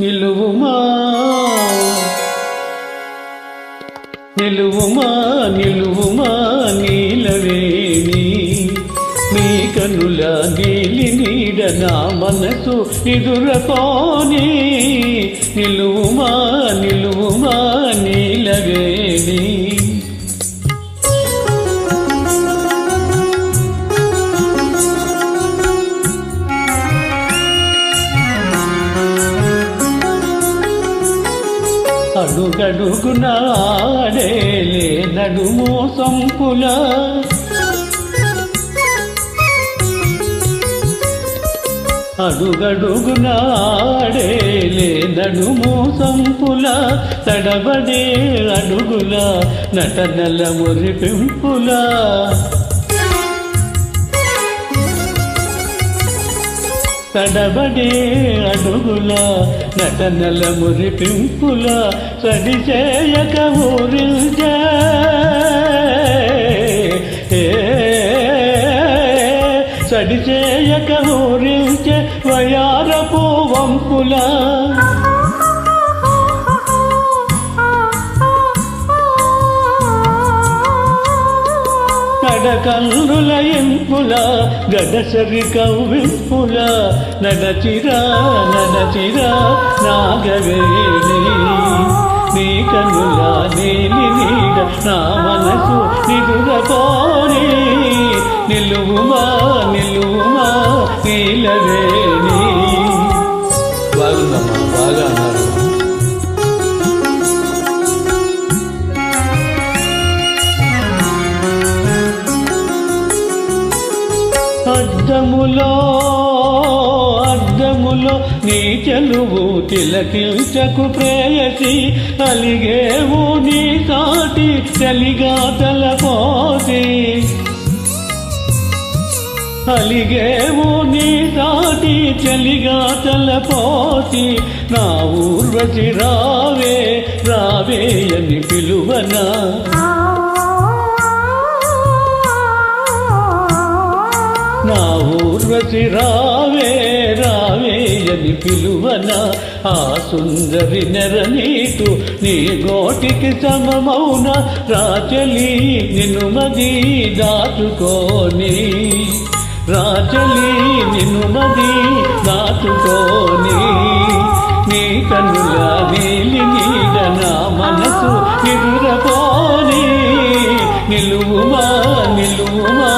నిలువుమా నిలువుమా నిలువుమా నీలవేణి నీ కనుల నీలి నీడ నా మనసు ఎదురపోని నిలువుమా నిలువుమా నీలవేణి అడుగడుగున ఆడేలే నడుము సంపుల అడుగడుగున ఆడేలే నడుము సంపుల తడబడే అడుగుల నటనల మురిపింపుల తడబడే అడుగుల నటనల మురిపింపుల సడిచేయక ఊరిల్చే సడిచేయక ఊరిల్చే వయారపు వంపుల కళ్ళుల ఎంపుల గడసరి కవ్వింపుల నడచిరా నడచిరా నాగవేణి నీ కనుల నీలి నీడ నా మనసు నిదురపోని నిలువుమా నిలువుమా నీలవేణి. బాగుందమ్మా, బాగా అన్నారు. అద్దములో అద్దములో నీ చెలువు తిలకించకు ప్రేయసి అలిగేవు నీ సాటి చలిగాతల పోసి అలిగేవు నీ సాటి చలిగాతల పోసి నా ఊర్వశి రావే రావే అని పిలువనా నా ఊర్వశి రావే రావే అని పిలువన ఆ సుందరి నెర నీకు నీ గోటికి సమమౌన రాచలి నిన్ను మది దాచుకోని రాచలి నిన్ను మది దాచుకోని నీ కన్నుల నీలి నీడ నా మనసు ఎదురపోని నిలువుమా నిలువుమా